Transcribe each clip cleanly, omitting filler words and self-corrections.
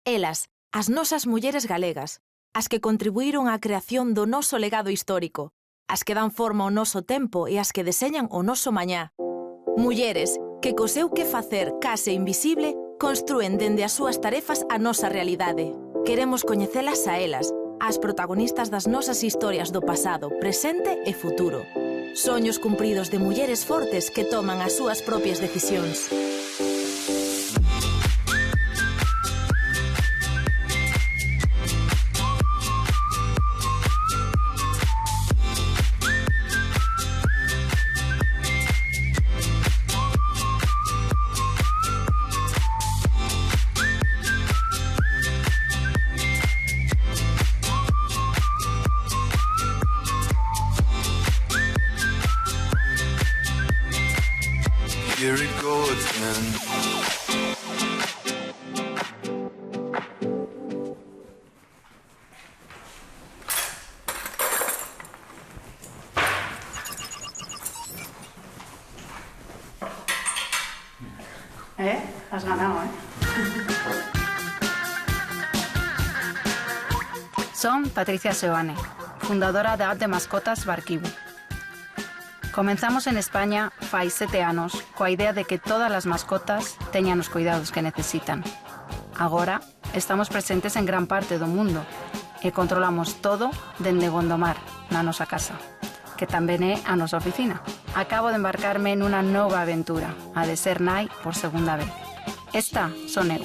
Elas, as nosas mulleres galegas, as que contribuíron á creación do noso legado histórico, as que dan forma ao noso tempo e as que deseñan o noso mañá. Mulleres que co seu que facer case invisible construen dende as súas tarefas a nosa realidade. Queremos coñecelas a elas, as protagonistas das nosas historias do pasado, presente e futuro. Soños cumpridos de mulleres fortes que toman as súas propias decisións. Here it goes again. Has ganado, Son Patricia Seoane, fundadora da app de mascotas Barquibu. Comenzamos en España fai 7 anos coa idea de que todas as mascotas teñan os cuidados que necesitan. Agora estamos presentes en gran parte do mundo e controlamos todo dende Gondomar, na nosa casa, que tamén é a nosa oficina. Acabo de embarcarme nunha nova aventura, a de ser nai por segunda vez. Esta son eu.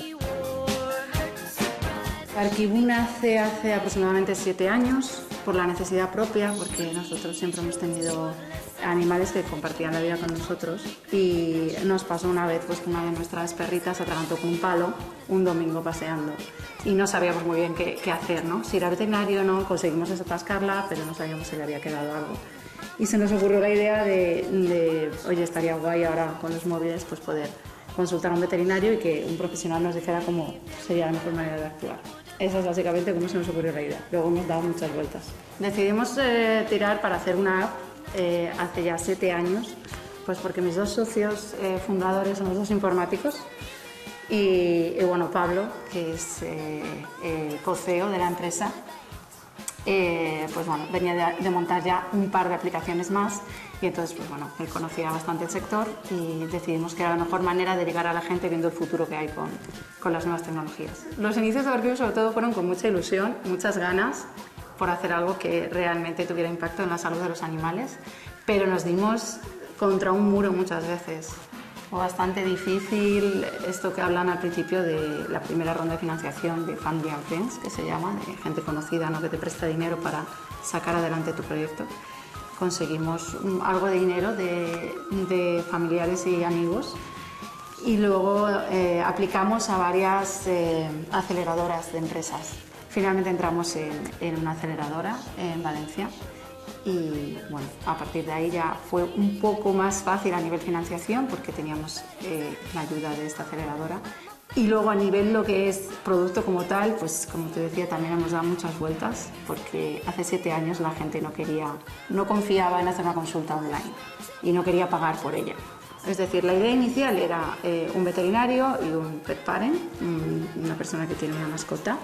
Barquibu nace hace aproximadamente 7 años por la necesidad propia, porque nosotros siempre hemos tenido animales que compartían la vida con nosotros y nos pasó una vez pues que una de nuestras perritas se atragantó con un palo un domingo paseando y no sabíamos muy bien qué hacer, ¿no? Si ir al veterinario o no, conseguimos desatascarla, pero no sabíamos si le había quedado algo. Y se nos ocurrió la idea de oye, estaría guay ahora con los móviles pues poder consultar a un veterinario y que un profesional nos dijera cómo sería la mejor manera de actuar. Esa es básicamente cómo se nos ocurrió la idea. Luego hemos dado muchas vueltas. Decidimos tirar para hacer una app hace ya 7 años, pues porque mis dos socios fundadores son los dos informáticos y bueno, Pablo, que es el co-CEO de la empresa, pues bueno, venía de montar ya un par de aplicaciones más y entonces pues bueno, él conocía bastante el sector y decidimos que era la mejor manera de llegar a la gente viendo el futuro que hay con las nuevas tecnologías. Los inicios de Barquibu sobre todo fueron con mucha ilusión, muchas ganas por hacer algo que realmente tuviera impacto en la salud de los animales, pero nos dimos contra un muro muchas veces. Fue bastante difícil esto que hablan al principio de la primera ronda de financiación de Family and Friends, que se llama, de gente conocida, ¿no?, que te presta dinero para sacar adelante tu proyecto. Conseguimos algo de dinero de familiares y amigos y luego aplicamos a varias aceleradoras de empresas. Finalmente entramos en una aceleradora en Valencia y bueno, a partir de ahí ya fue un poco más fácil a nivel financiación porque teníamos la ayuda de esta aceleradora y luego a nivel lo que es producto como tal, pues como te decía también hemos dado muchas vueltas porque hace 7 años la gente no confiaba en hacer una consulta online y no quería pagar por ella. Es decir, la idea inicial era un veterinario y un pet parent, una persona que tiene una mascota.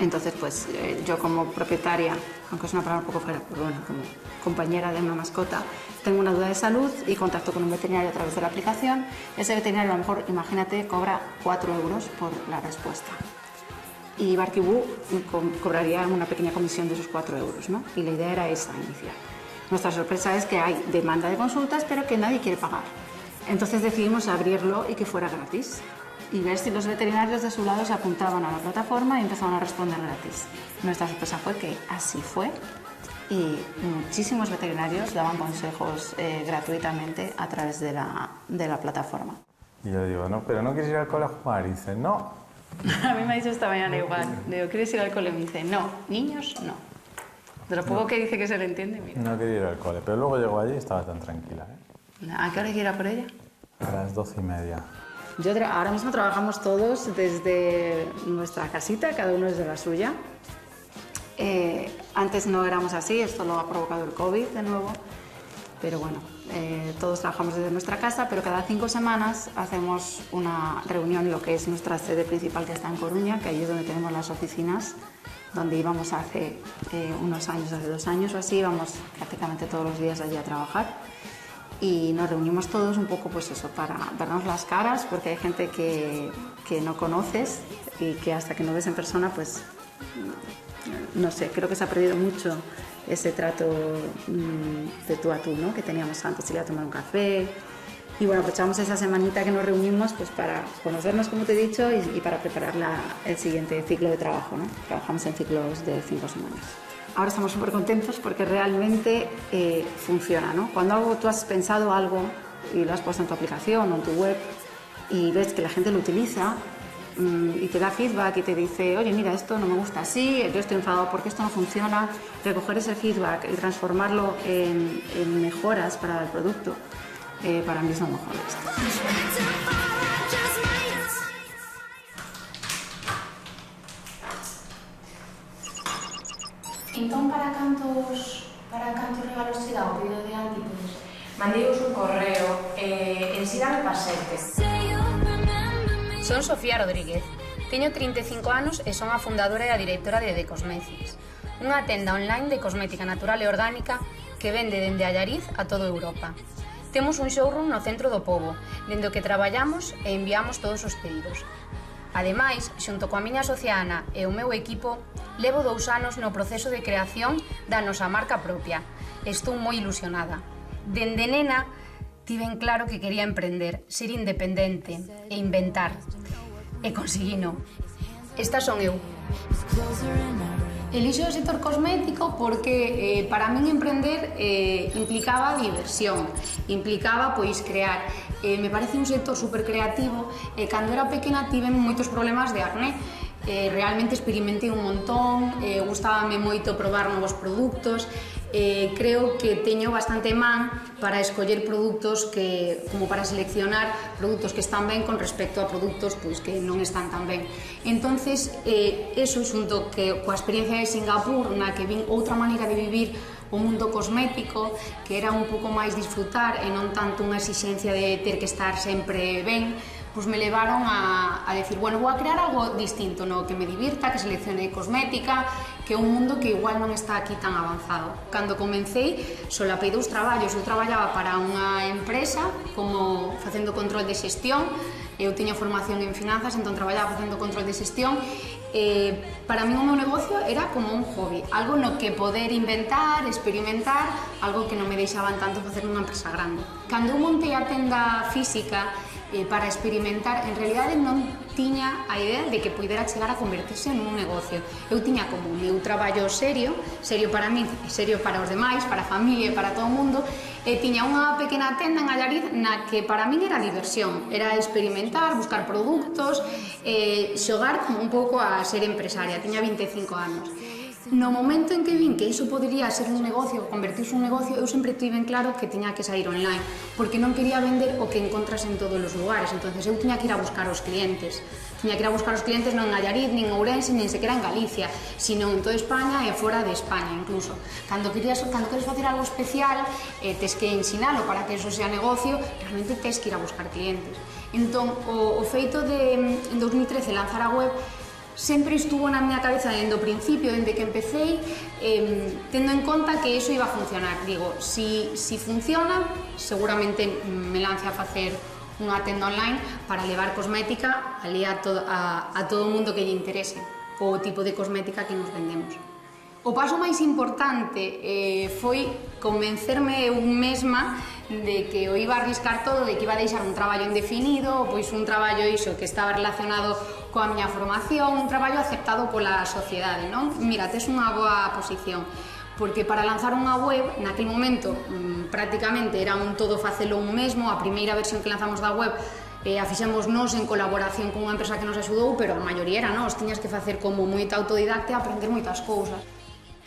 Entonces, pues yo como propietaria, aunque es una palabra un poco fuera, pero bueno, como compañera de una mascota, tengo una duda de salud y contacto con un veterinario a través de la aplicación. Ese veterinario a lo mejor, imagínate, cobra 4 euros por la respuesta. Y Barquibu cobraría una pequeña comisión de esos 4 euros, ¿no? Y la idea era esa inicial. Nuestra sorpresa es que hay demanda de consultas, pero que nadie quiere pagar. Entonces decidimos abrirlo y que fuera gratis. Y ver si los veterinarios de su lado se apuntaban a la plataforma y empezaban a responder gratis. Nuestra sorpresa fue que así fue y muchísimos veterinarios daban consejos gratuitamente a través de la plataforma. Y yo digo, no, pero no quieres ir al cole a jugar. Y dice, no. A mí me ha dicho esta mañana igual. Digo, ¿quieres ir al cole? Y me dice, no, niños no. De lo poco que dice que se le entiende, mira. No quería ir al cole, pero luego llegó allí y estaba tan tranquila. ¿A qué hora quiere ir a por ella? A las 12:30. Ahora mismo trabajamos todos desde nuestra casita, cada uno desde la suya. Antes no éramos así, esto lo ha provocado el COVID de nuevo, pero bueno, todos trabajamos desde nuestra casa, pero cada 5 semanas hacemos una reunión en lo que es nuestra sede principal, que está en Coruña, que ahí es donde tenemos las oficinas, donde íbamos hace unos años, hace 2 años o así, íbamos prácticamente todos los días allí a trabajar. Y nos reunimos todos un poco pues eso, para vernos las caras, porque hay gente que no conoces y que hasta que no ves en persona, pues no sé, creo que se ha perdido mucho ese trato de tú a tú, ¿no?, que teníamos antes, ir a tomar un café. Y bueno, aprovechamos esa semanita que nos reunimos pues para conocernos, como te he dicho, y para preparar el siguiente ciclo de trabajo, ¿no? Trabajamos en ciclos de 5 semanas. Ahora estamos súper contentos porque realmente funciona, ¿no? Cuando tú has pensado algo y lo has puesto en tu aplicación o en tu web y ves que la gente lo utiliza y te da feedback y te dice, oye, mira, esto no me gusta así, yo estoy enfadado porque esto no funciona, recoger ese feedback y transformarlo en mejoras para el producto, para mí es lo mejor de esto. Entón, para cantos regalos che dá o pedido de Antípodes? Mandei-vos un correo, ensídame pa xente. Son Sofía Rodríguez, teño 35 anos e son a fundadora e a directora de The Cosmetics, unha tenda online de cosmética natural e orgánica que vende dende Allariz a toda Europa. Temos un showroom no centro do pobo, dende o que traballamos e enviamos todos os pedidos. Ademais, xunto coa miña socia Ana e o meu equipo, levo 2 anos no proceso de creación da nosa marca propia. Estou moi ilusionada. Dende nena, tiven claro que quería emprender, ser independente e inventar. E conseguino. Estas son eu. Elixo o sector cosmético porque para min emprender implicaba diversión, implicaba pois crear. Me parece un sector super creativo e cando era pequena tive moitos problemas de acné. Realmente experimentei un montón, gustábame moito probar novos produtos. Creo que teño bastante man para escoller produtos como para seleccionar produtos que están ben con respecto a produtos pois, que non están tan ben. Entonces, eso xunto coa experiencia de Singapur, na que vin outra maneira de vivir o mundo cosmético, que era un pouco máis disfrutar e non tanto unha exixencia de ter que estar sempre ben, pois me levaron a decir, bueno, vou a crear algo distinto, no que me divirta, que seleccione cosmética, que é un mundo que igual non está aquí tan avanzado. Cando comecei, solapei 2 traballos. Eu traballaba para unha empresa como facendo control de xestión, eu tiña formación en finanzas, entón traballaba facendo control de xestión. Para mí o meu negocio era como un hobby, algo no que poder inventar, experimentar, algo que non me deixaban tanto facer nunha empresa grande. Cando eu montei a tenda física para experimentar, en realidade non tiña a idea de que pudera chegar a convertirse en un negocio. Eu tiña como un meu traballo serio para mí, serio para os demais, para a familia e para todo o mundo, e tiña unha pequena tenda en Allariz na que para min era diversión, era experimentar, buscar produtos, xogar como un pouco a ser empresaria. Tiña 25 anos. No momento en que vin que iso podría ser un negocio, convertirse en un negocio, eu sempre tiven claro que tiña que sair online, porque non quería vender o que encontras en todos os lugares. Entonces eu tiña que ir a buscar os clientes. Tiña que ir a buscar os clientes non en Allariz, nin en Ourense, nin sequera en Galicia, sino en toda España e fora de España incluso. Cando queres facer algo especial, tes que ensinalo para que eso sea negocio, realmente tes que ir a buscar clientes. Entón, o feito de en 2013 lanzar a web sempre estuvo na miña cabeza dende o principio, dende que empecéi, tendo en conta que iso iba a funcionar. Digo, si funciona, seguramente me lance a facer unha tenda online para levar cosmética ali a todo o mundo que lle interese, o tipo de cosmética que nos vendemos. O paso máis importante foi convencerme eu mesma de que o iba a arriscar todo, de que iba a deixar un traballo indefinido, pois un traballo iso que estaba relacionado coa miña formación, un traballo aceptado pola sociedade, non? Mira, tes unha boa posición, porque para lanzar unha web, naquele momento, prácticamente era un todo facelo un mesmo. A primeira versión que lanzamos da web a fixemos nós en colaboración con unha empresa que nos axudou, pero a maioría era nós, tiñas que facer como moita autodidacta e aprender moitas cousas.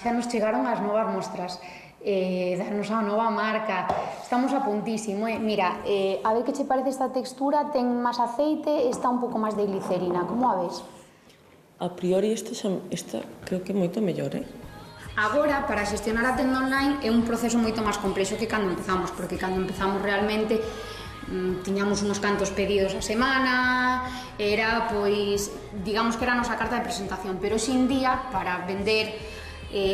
Xa nos chegaron as novas mostras, darnos a nova marca, estamos a puntísimo. Mira, a ver que che parece esta textura, ten máis aceite, está un pouco máis de glicerina, como a ves? A priori esta creo que é moito mellor, Agora, para xestionar a tenda online é un proceso moito máis complexo que cando empezamos, porque cando empezamos realmente tiñamos uns cantos pedidos a semana, era, pois, digamos que era a nosa carta de presentación, pero hoxe en día, para vender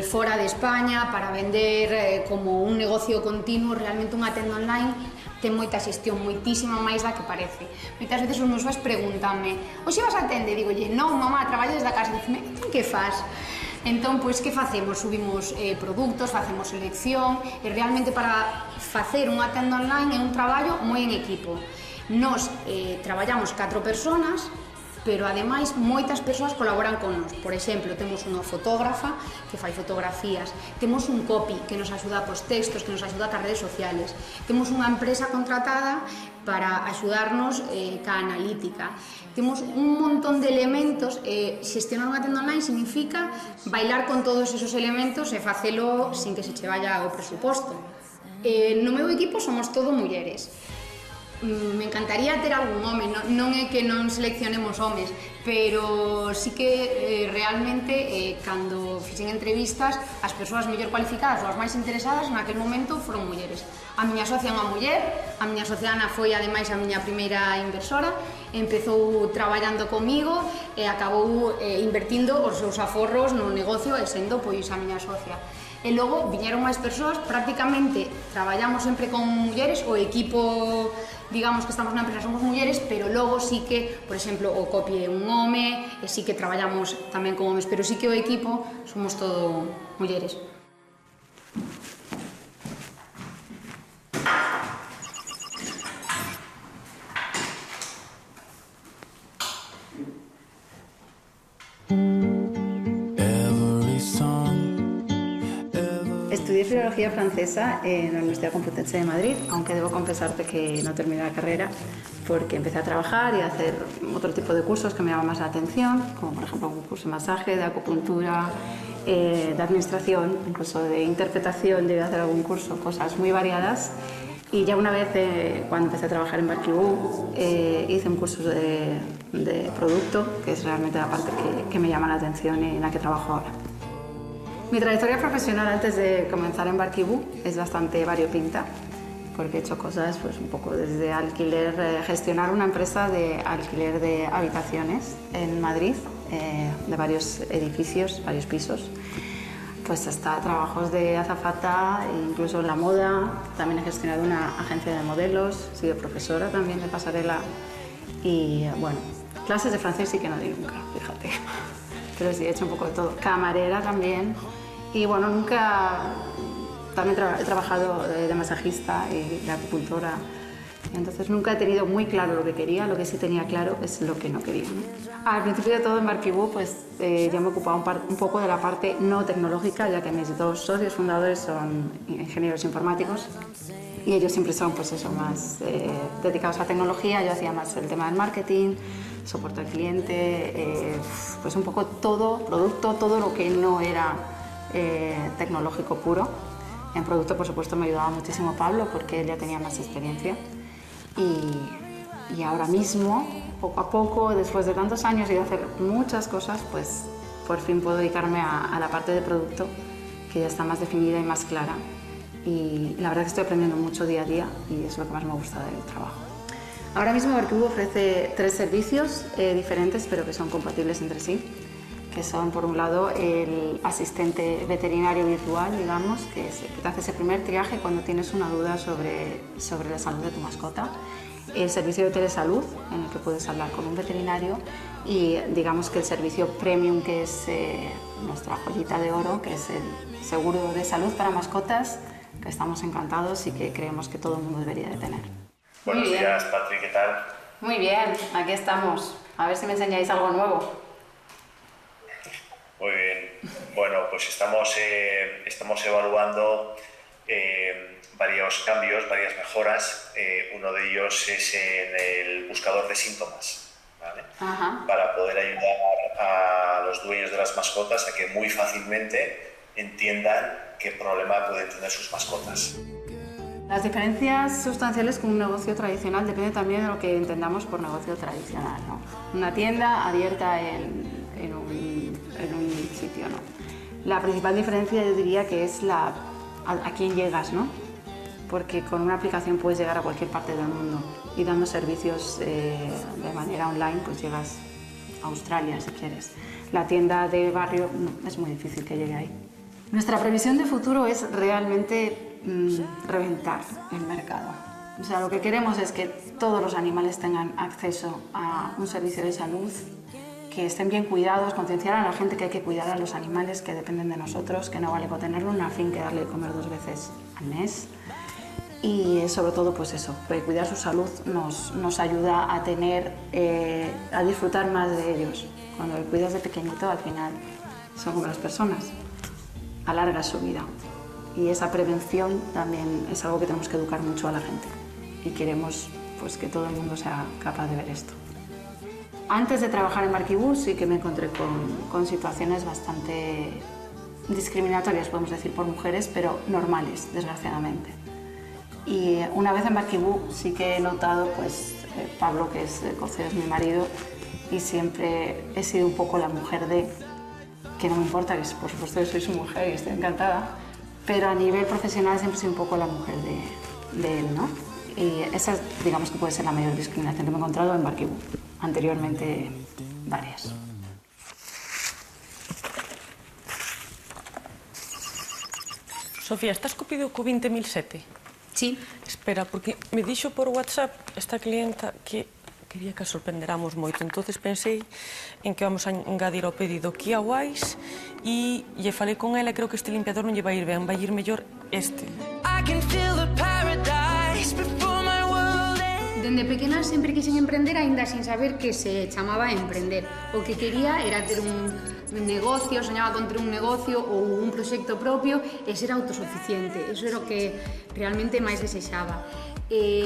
fora de España, para vender como un negocio continuo, realmente unha tenda online ten moita xestión, moitísima máis da que parece. Moitas veces os meus pais pregúntame: "Hoxe vas a tenda?" E digolle: "Non, mamá, traballo desde a casa." E dicime: "E que faz?" Entón, pois, que facemos? Subimos produtos, facemos selección, e realmente para facer unha tenda online é un traballo moi en equipo. Nos traballamos 4 personas, pero ademais moitas persoas colaboran con nos. Por exemplo, temos unha fotógrafa que fai fotografías, temos un copy que nos axuda cos textos, que nos axuda cas redes sociales, temos unha empresa contratada para axudarnos ca analítica. Temos un montón de elementos. Xestionar unha tenda online significa bailar con todos esos elementos e facelo sin que se che vaya o presuposto. No meu equipo somos todo mulleres. Me encantaría ter algún home, non é que non seleccionemos homes, pero sí que realmente cando fixen entrevistas as persoas mellor cualificadas ou as máis interesadas naquel momento foron mulleres. A miña socia é unha muller, a miña socia Ana foi ademais a miña primeira inversora, empezou traballando comigo e acabou invertindo os seus aforros no negocio e sendo pois a miña socia. E logo viñeron máis persoas, prácticamente traballamos sempre con mulleres, o equipo, digamos que estamos na empresa somos mulleres, pero logo sí que, por exemplo, o copy é un home, e sí que traballamos tamén con homes, pero sí que o equipo somos todo mulleres. Estudié Filología Francesa en la Universidad Complutense de Madrid, aunque debo confesarte que no terminé la carrera porque empecé a trabajar y a hacer otro tipo de cursos que me llamaban más la atención, como por ejemplo un curso de masaje, de acupuntura, de administración, incluso de interpretación, llegué a hacer algún curso, cosas muy variadas. Y ya una vez, cuando empecé a trabajar en Barquibú, hice un curso de producto, que es realmente la parte que me llama la atención y en la que trabajo ahora. Mi trayectoria profesional antes de comenzar en Barquibú es bastante variopinta, porque he hecho cosas pues, un poco desde alquiler, gestionar una empresa de alquiler de habitaciones en Madrid, de varios edificios, varios pisos, pues hasta trabajos de azafata, incluso en la moda. También he gestionado una agencia de modelos, he sido profesora también de pasarela y, bueno, clases de francés sí que no di nunca, fíjate. Pero sí, he hecho un poco de todo. Camarera también. Y bueno, nunca... También he trabajado de masajista y de acupuntora. Entonces nunca he tenido muy claro lo que quería, lo que sí tenía claro es lo que no quería, ¿no? Al principio de todo en Barquibú, pues yo me ocupaba un poco de la parte no tecnológica, ya que mis dos socios fundadores son ingenieros informáticos y ellos siempre son pues eso, más dedicados a tecnología. Yo hacía más el tema del marketing, soporte al cliente, pues un poco todo, producto, todo lo que no era tecnológico puro. En producto, por supuesto, me ayudaba muchísimo Pablo porque él ya tenía más experiencia. Y ahora mismo, poco a poco, después de tantos años y de hacer muchas cosas, pues por fin puedo dedicarme a la parte de producto, que ya está más definida y más clara. Y la verdad es que estoy aprendiendo mucho día a día y es lo que más me gusta del trabajo. Ahora mismo Barquibú ofrece 3 servicios diferentes, pero que son compatibles entre sí, que son, por un lado, el asistente veterinario virtual, digamos, que te hace ese primer triaje cuando tienes una duda sobre la salud de tu mascota. El servicio de telesalud, en el que puedes hablar con un veterinario, y digamos que el servicio premium, que es nuestra joyita de oro, que es el seguro de salud para mascotas, que estamos encantados y que creemos que todo el mundo debería de tener. Buenos días, Patri, ¿qué tal? Muy bien, aquí estamos. A ver si me enseñáis algo nuevo. Muy bien. Bueno, pues estamos evaluando varios cambios, varias mejoras. Uno de ellos es en el buscador de síntomas, ¿vale? Para poder ayudar a los dueños de las mascotas a que muy fácilmente entiendan qué problema pueden tener sus mascotas. Las diferencias sustanciales con un negocio tradicional dependen también de lo que entendamos por negocio tradicional, ¿no? Una tienda abierta en un sitio, ¿no? La principal diferencia yo diría que es a quién llegas, ¿no? Porque con una aplicación puedes llegar a cualquier parte del mundo y dando servicios de manera online pues llegas a Australia si quieres. La tienda de barrio es muy difícil que llegue ahí. Nuestra previsión de futuro es realmente reventar el mercado. O sea, lo que queremos es que todos los animales tengan acceso a un servicio de salud, que estén bien cuidados, concienciar a la gente que hay que cuidar a los animales que dependen de nosotros, que no vale con tenerlo en una finca y darle de comer 2 veces al mes. Y sobre todo, pues eso, cuidar su salud nos ayuda a a disfrutar más de ellos. Cuando le cuidas de pequeñito, al final son como las personas, alargas su vida. Y esa prevención también es algo que tenemos que educar mucho a la gente. Y queremos pues, que todo el mundo sea capaz de ver esto. Antes de trabajar en Barquibus sí que me encontré con situaciones bastante discriminatorias, podemos decir, por mujeres, pero normales, desgraciadamente. Y una vez en Barquibus sí que he notado, pues, Pablo, que es mi marido, y siempre he sido un poco la mujer que no me importa, que por supuesto que soy su mujer y estoy encantada, pero a nivel profesional siempre he sido un poco la mujer de él, ¿no? Y esa, digamos que puede ser la mayor discriminación que me he encontrado en Barquibus. Anteriormente, varias. Sofía, estás copido co 20.007? Sí. Espera, porque me dixo por WhatsApp esta clienta que quería que a sorprenderamos moito, entonces pensei en que vamos a engadir ao pedido Kia Wise e lle falei con ela, creo que este limpiador non lle vai ir ben, vai ir mellor este. Dende pequena sempre quixen emprender, aínda sin saber que se chamaba emprender. O que quería era ter un negocio, soñaba con ter un negocio ou un proxecto propio e ser autosuficiente. Eso era o que realmente máis desexaba.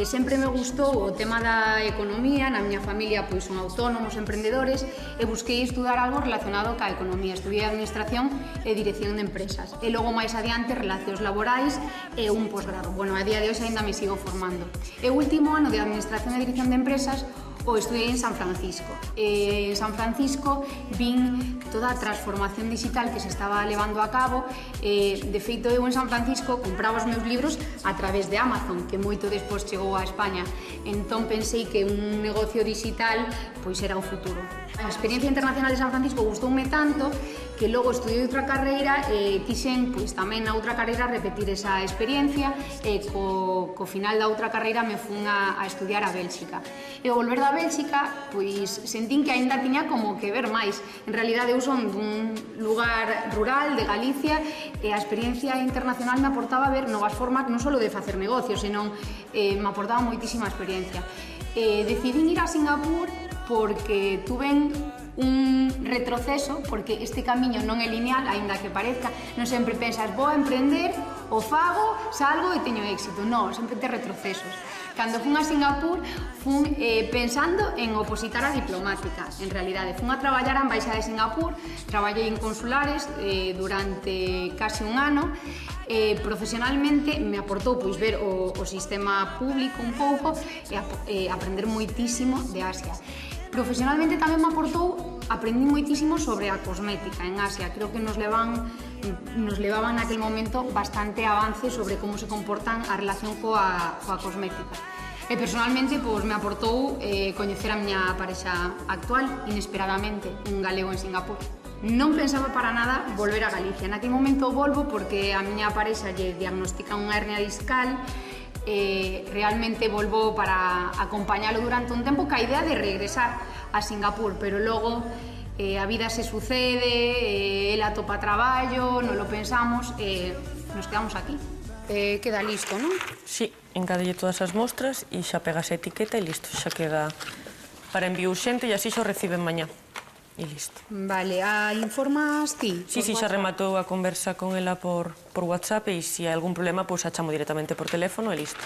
Sempre me gustou o tema da economía, na miña familia pois son autónomos, emprendedores, e busquei estudar algo relacionado ca economía. Estudiei Administración e Dirección de Empresas. E logo máis adiante Relacións Laborais e un posgrado. Bueno, a día de hoxe ainda me sigo formando. E o último ano de Administración e Dirección de Empresas o estudiei en San Francisco. En San Francisco vin toda a transformación digital que se estaba levando a cabo. De feito, eu en San Francisco compraba os meus libros a través de Amazon, que moito despois chegou a España. Entón pensei que un negocio digital pois era o futuro. A experiencia internacional de San Francisco gustoume tanto que logo estudiei outra carreira e quixen pois tamén na outra carreira repetir esa experiencia e co final da outra carreira me fun a estudiar a Bélxica. E ao volver da Bélxica, pois sentín que aínda tiña como que ver máis. En realidade eu son dun lugar rural de Galicia e a experiencia internacional me aportaba ver novas formas non só de facer negocios, senón me aportaba moitísima experiencia. Decidín ir a Singapur porque tuven un retroceso, porque este camiño non é lineal, aínda que parezca, non sempre pensas, vou a emprender, o fago, salgo e teño éxito. Non, sempre te retrocesos. Cando fun a Singapur, fun pensando en opositar a diplomática. En realidade, fun a traballar a Embaixada de Singapur, traballei en consulares durante casi un ano. Profesionalmente me aportou pois ver o sistema público un pouco e aprender moitísimo de Asia. Profesionalmente tamén me aportou, aprendí moitísimo sobre a cosmética en Asia. Creo que nos levaban naquel momento bastante avance sobre como se comportan a relación coa cosmética. E personalmente pois, me aportou coñecer a miña parexa actual, inesperadamente, un galego en Singapur. Non pensaba para nada volver a Galicia. Naquel momento volvo porque a miña parexa lle diagnostica unha hernia discal. Realmente volvo para acompañalo durante un tempo ca idea de regresar a Singapur, pero logo a vida se sucede, ela atopa traballo, non lo pensamos e nos quedamos aquí. Queda listo, non? Sí, encadelle todas as mostras e xa pegas a etiqueta e listo, xa queda para envío urxente e así xo reciben mañá. E listo. Vale, a informas ti? Sí, xa rematou a conversa con ela por WhatsApp e se hai algún problema, pois a chamo directamente por teléfono e listo.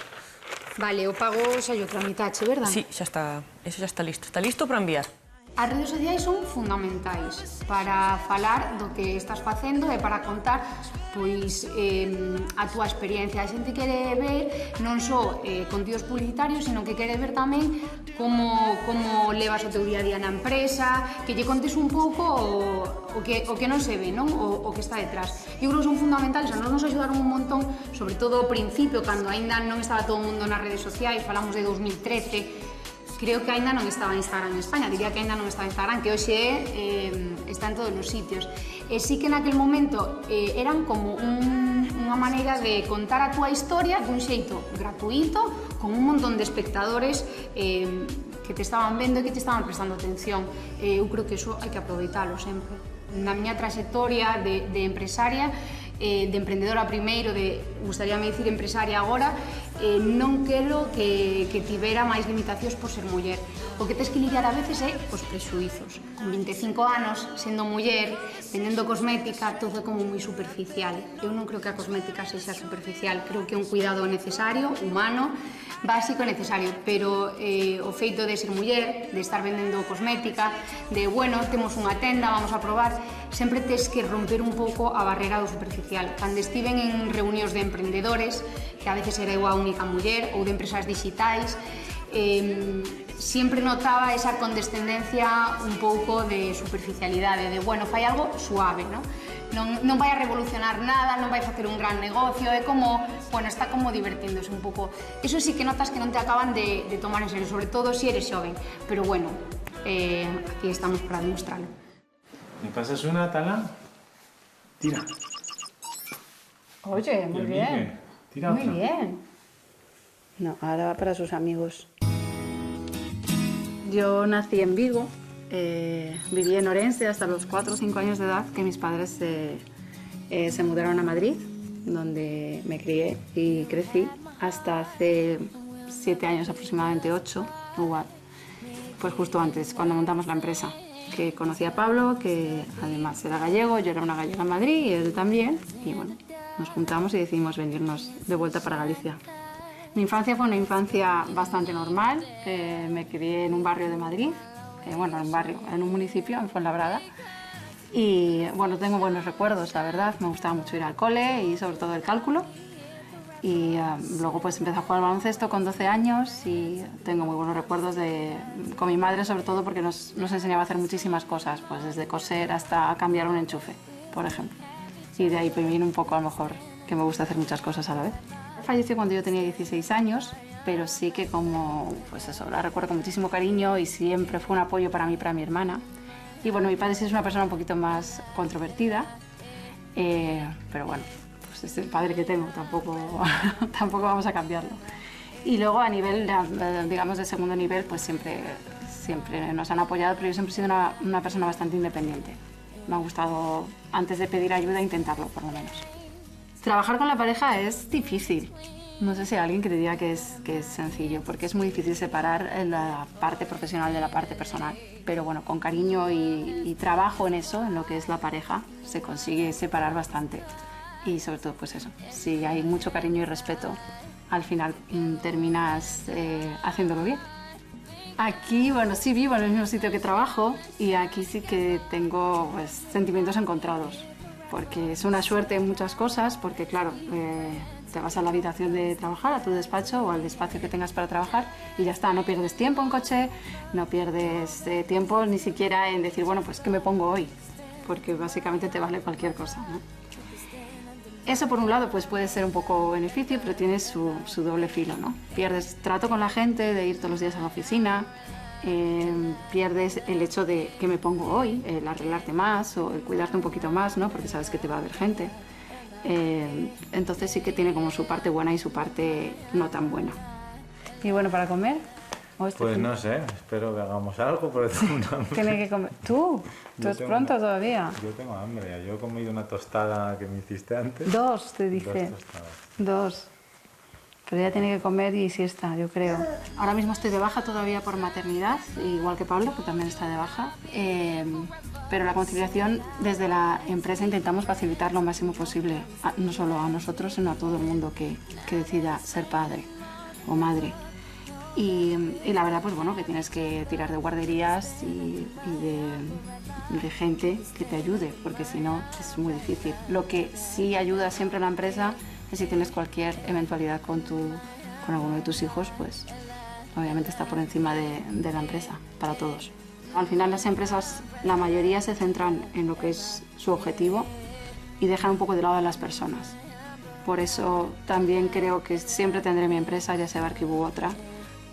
Vale, o pago xa yo tramitache, verdad? Sí, xa está, eso xa está listo. Está listo para enviar. As redes sociais son fundamentais para falar do que estás facendo e para contar pois a túa experiencia. A xente quere ver non só contidos publicitarios, sino que quere ver tamén como levas o teu día a día na empresa, que lle contes un pouco o que non se ve, non? O que está detrás. Eu creo que son fundamentales, a nos axudaron un montón, sobre todo ao principio, cando aínda non estaba todo o mundo nas redes sociais, falamos de 2013, creo que aínda non estaba Instagram en España, diría que aínda non estaba Instagram, que hoxe está en todos os sitios. E sí que naquel momento eran como unha maneira de contar a túa historia dun xeito gratuito, con un montón de espectadores que te estaban vendo e que te estaban prestando atención. Eu creo que iso hai que aproveitalo sempre. Na miña trayectoria de empresaria, de emprendedora primeiro, gustaríame dicir empresaria agora, non quero que tivera máis limitacións por ser muller. O que tes que lidiar a veces é os prexuizos. Con 25 anos, sendo muller, vendendo cosmética, todo é como moi superficial. Eu non creo que a cosmética sexa superficial, creo que é un cuidado necesario, humano, básico e necesario, pero o feito de ser muller, de estar vendendo cosmética, de, bueno, temos unha tenda, vamos a probar, sempre tes que romper un pouco a barrera do superficial. Cando estiven en reunións de emprendedores, que a veces era eu a única muller, ou de empresas digitais, sempre notaba esa condescendencia un pouco de superficialidade, de, bueno, fai algo suave, non? Non vai a revolucionar nada, non vai facer un gran negocio, é como, bueno, está como divertíndose un pouco. Eso sí que notas que non te acaban de tomar en serio, sobre todo si eres xoven, pero bueno, aquí estamos para demostrarlo. ¿Me pasas una, Tala? Tira. Oye, muy bien. Tira otra. Muy bien. No, ahora va para sus amigos. Yo nací en Vigo, viví en Orense hasta los 4 o 5 años de edad, que mis padres se mudaron a Madrid, donde me crié y crecí hasta hace 7 años, aproximadamente 8, igual, pues justo antes, cuando montamos la empresa, que conocí a Pablo, que además era gallego, yo era una gallega en Madrid y él también, y bueno, nos juntamos y decidimos venirnos de vuelta para Galicia. Mi infancia fue una infancia bastante normal, me crié en un barrio de Madrid, bueno, en un municipio, en Fuenlabrada, y bueno, tengo buenos recuerdos, la verdad, me gustaba mucho ir al cole y sobre todo el cálculo, y luego pues empecé a jugar al baloncesto con 12 años y tengo muy buenos recuerdos con mi madre, sobre todo porque nos enseñaba a hacer muchísimas cosas, pues desde coser hasta cambiar un enchufe, por ejemplo, y de ahí me viene un poco a lo mejor que me gusta hacer muchas cosas a la vez. Falleció cuando yo tenía 16 años, pero sí que como, pues eso, la recuerdo con muchísimo cariño y siempre fue un apoyo para mí y para mi hermana. Y bueno, mi padre sí es una persona un poquito más controvertida, pero bueno, pues es el padre que tengo, tampoco vamos a cambiarlo. Y luego a nivel, digamos, de segundo nivel, pues siempre nos han apoyado, pero yo siempre he sido una persona bastante independiente. Me ha gustado, antes de pedir ayuda, intentarlo, por lo menos. Trabajar con la pareja es difícil. No sé si hay alguien que te diga que es sencillo, porque es muy difícil separar la parte profesional de la parte personal. Pero bueno, con cariño y trabajo en eso, en lo que es la pareja, se consigue separar bastante. Y sobre todo, pues eso, si hay mucho cariño y respeto, al final terminas haciéndolo bien. Aquí, bueno, sí vivo en el mismo sitio que trabajo y aquí sí que tengo pues, sentimientos encontrados. Porque es una suerte en muchas cosas, porque claro, te vas a la habitación de trabajar, a tu despacho o al espacio que tengas para trabajar y ya está, no pierdes tiempo en coche, no pierdes tiempo ni siquiera en decir, bueno, pues ¿qué me pongo hoy? Porque básicamente te vale cualquier cosa, ¿no? Eso por un lado pues puede ser un poco beneficio, pero tiene su doble filo, ¿no? Pierdes trato con la gente, de ir todos los días a la oficina, pierdes el hecho de qué me pongo hoy, el arreglarte más o el cuidarte un poquito más, ¿no? Porque sabes que te va a ver gente. Entonces sí que tiene como su parte buena y su parte no tan buena. ¿Y bueno para comer? Pues no sé, espero que hagamos algo, pero tengo una hambre. Tiene que comer. ¿Tú? ¿Tú es pronto todavía? Yo tengo hambre, yo he comido una tostada que me hiciste antes. 2, te dice. 2 tostadas. 2. Pero ella tiene que comer y siesta, yo creo. Ahora mismo estoy de baja todavía por maternidad, igual que Pablo, que también está de baja. Pero la conciliación desde la empresa intentamos facilitar lo máximo posible, no solo a nosotros, sino a todo el mundo que decida ser padre o madre. Y la verdad, pues bueno, que tienes que tirar de guarderías y de gente que te ayude, porque si no es muy difícil. Lo que sí ayuda siempre a la empresa es si tienes cualquier eventualidad con alguno de tus hijos, pues obviamente está por encima de la empresa, para todos. Al final las empresas, la mayoría se centran en lo que es su objetivo y dejan un poco de lado a las personas. Por eso también creo que siempre tendré mi empresa, ya sea Barkibu u otra,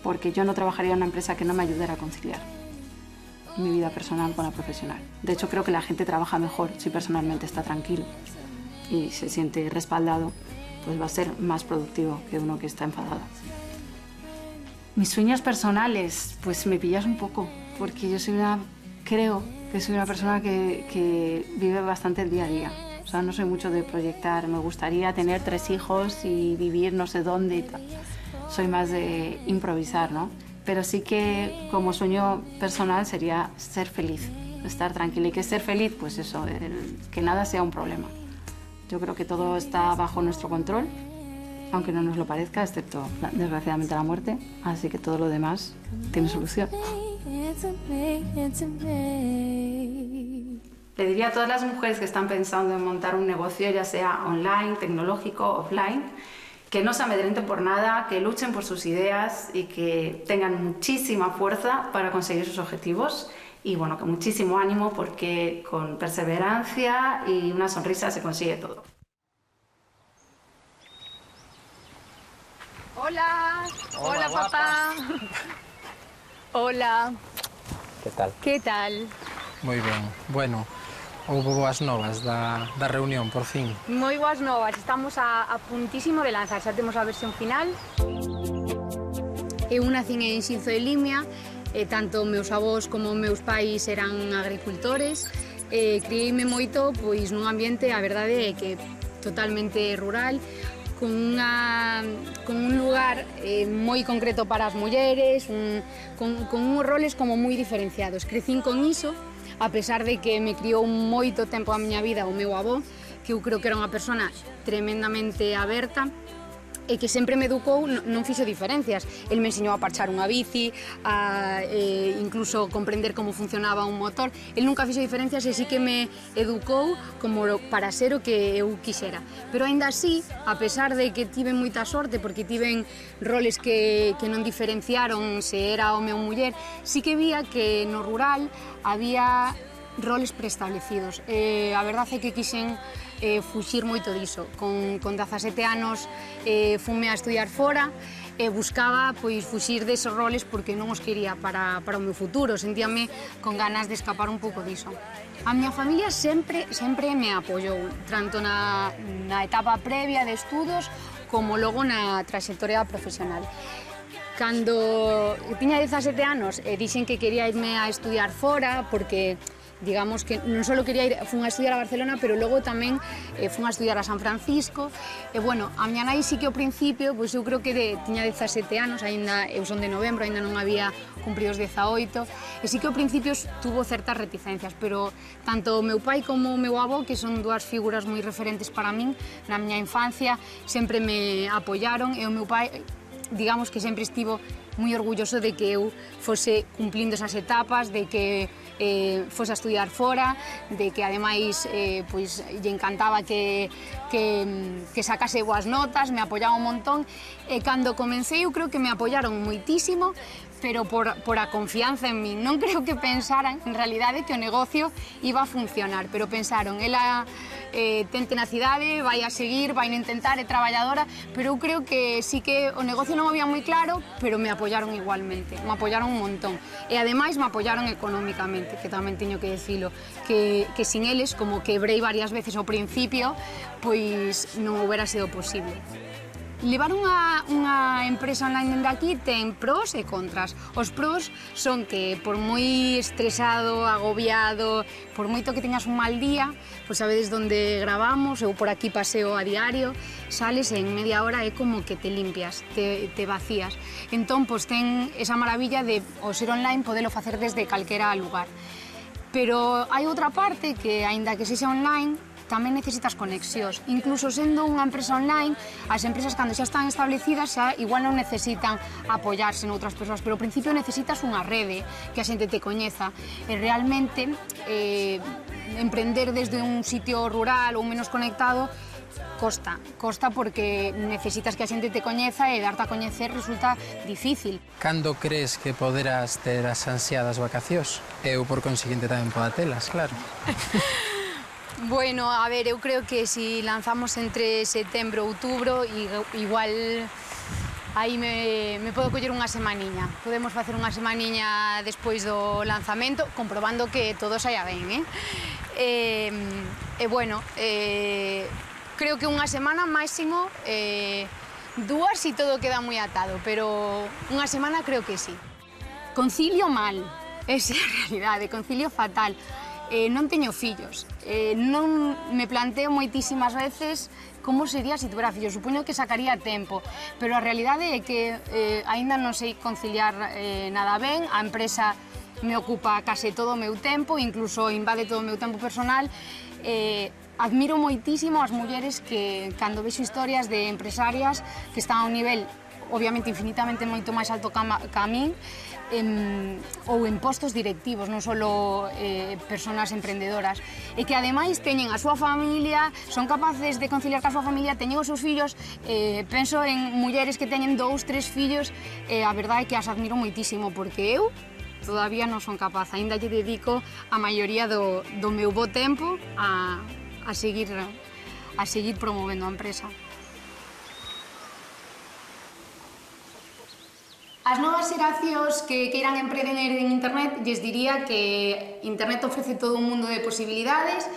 porque yo no trabajaría en una empresa que no me ayudara a conciliar mi vida personal con la profesional. De hecho, creo que la gente trabaja mejor si personalmente está tranquilo y se siente respaldado, pues va a ser más productivo que uno que está enfadado. Mis sueños personales, pues me pillas un poco, porque yo creo que soy una persona que vive bastante el día a día. O sea, no soy mucho de proyectar, me gustaría tener 3 hijos y vivir no sé dónde y tal. Soy más de improvisar, ¿no? Pero sí que como sueño personal sería ser feliz, estar tranquila. ¿Y qué es ser feliz? Pues eso, que nada sea un problema. Yo creo que todo está bajo nuestro control, aunque no nos lo parezca, excepto desgraciadamente la muerte. Así que todo lo demás tiene solución. Le diría a todas las mujeres que están pensando en montar un negocio, ya sea online, tecnológico, offline, que no se amedrenten por nada, que luchen por sus ideas y que tengan muchísima fuerza para conseguir sus objetivos. Y bueno, que muchísimo ánimo, porque con perseverancia y una sonrisa se consigue todo. Hola, hola papá. Hola. Que tal? Que tal? Moi ben. Bueno, houve boas novas da reunión, por fin. Moi boas novas, estamos a puntísimo de lanzar, xa temos a versión final. Eu nacín en Xinzo de Limia, tanto meus avós como meus pais eran agricultores. Criei-me moito pois nun ambiente, a verdade é que totalmente rural, con un lugar moi concreto para as mulleres, con uns roles como moi diferenciados. Crecín con iso, a pesar de que me criou moito tempo a miña vida o meu avó, que eu creo que era unha persona tremendamente aberta e que sempre me educou, non fixo diferencias. El me enseñou a parchar unha bici, a incluso comprender como funcionaba un motor. El nunca fixo diferencias e sí que me educou como para ser o que eu quixera. Pero aínda así, a pesar de que tiven moita sorte, porque tiven roles que non diferenciaron se era home ou muller, sí que vía que no rural había roles preestablecidos. A verdade é que quixen fuxir moito diso. Con 17 anos fume a estudiar fora e buscaba pois fuxir desos roles porque non os quería para o meu futuro. Sentíame con ganas de escapar un pouco diso. A miña familia sempre me apoiou, tanto na etapa previa de estudos como logo na traxectoria profesional. Cando tiña 17 anos dixen que quería irme a estudiar fora porque digamos que non só fun a estudiar a Barcelona, pero logo tamén fun a estudiar a San Francisco. E, bueno, a miña nai sí que ao principio, pois eu creo que tiña 17 anos, eu son de novembro, aínda non había cumprido os 18, e sí que ao principio tuvo certas reticencias, pero tanto o meu pai como o meu avó, que son dúas figuras moi referentes para min, na miña infancia, sempre me apoiaron, e o meu pai, digamos que sempre estivo moi orgulloso de que eu fose cumplindo esas etapas, de que fose a estudiar fora, de que ademais pois lle encantaba que sacase boas notas, me apoiaba un montón, e cando comecei eu creo que me apoiaron moitísimo, pero por a confianza en min. Non creo que pensaran, en realidade, que o negocio iba a funcionar, pero pensaron, ela ten tenacidade, vai a seguir, vai a intentar, é traballadora, pero eu creo que sí que o negocio non o había moi claro, pero me apoiaron igualmente, me apoiaron un montón. E ademais me apoiaron económicamente, que tamén teño que dicilo, que sin eles, como quebrei varias veces ao principio, pois non houbera sido posible. Levar unha empresa online dende aquí ten pros e contras. Os pros son que, por moi estresado, agobiado, por moito que teñas un mal día, pois sabedes onde gravamos, eu por aquí paseo a diario, sales e en media hora é como que te limpias, te vacías. Entón, pois ten esa maravilla de, ao ser online, podelo facer desde calquera lugar. Pero hai outra parte que, aínda que sexa online, tamén necesitas conexións. Incluso sendo unha empresa online, as empresas cando xa están establecidas xa igual non necesitan apoiarse noutras persoas, pero ao principio necesitas unha rede que a xente te coñeza. E realmente emprender desde un sitio rural ou menos conectado costa porque necesitas que a xente te coñeza e darte a coñecer resulta difícil. Cando crees que poderás ter as ansiadas vacacións? Eu, por conseguinte, tamén poda telas, claro. Bueno, a ver, eu creo que si lanzamos entre setembro e outubro, igual aí me podo coller unha semaniña. Podemos facer unha semaniña despois do lanzamento, comprobando que todo saia ben, bueno, creo que unha semana máximo, dúas e todo queda moi atado, pero unha semana creo que sí. Concilio mal, esa é a realidade, concilio fatal. Non teño fillos, non me planteo moitísimas veces como sería se tuvera fillos. Supoño que sacaría tempo, pero a realidade é que aínda non sei conciliar nada ben, a empresa me ocupa case todo o meu tempo, incluso invade todo o meu tempo personal. Admiro moitísimo as mulleres que, cando vexo historias de empresarias que están a un nivel, obviamente, infinitamente moito máis alto que a min, ou en postos directivos, non só persoas emprendedoras, e que ademais teñen a súa familia, son capaces de conciliar ca súa familia, teñen os seus fillos. Penso en mulleres que teñen 2, 3 fillos, a verdade é que as admiro moitísimo, porque eu todavía non son capaz, aínda lle dedico a maioría do meu bo tempo a seguir promovendo a empresa. As novas xeracións que queiran emprender en internet, lles diría que internet ofrece todo un mundo de posibilidades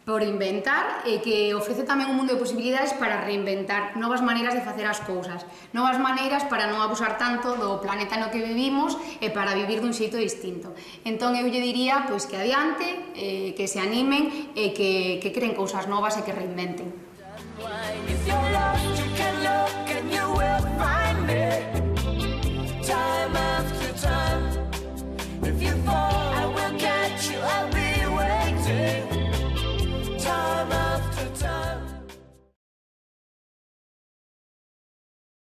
por inventar e que ofrece tamén un mundo de posibilidades para reinventar novas maneiras de facer as cousas, novas maneiras para non abusar tanto do planeta no que vivimos e para vivir dun xeito distinto. Entón eu lle diría pois que adiante, que se animen e que creen cousas novas e que reinventen.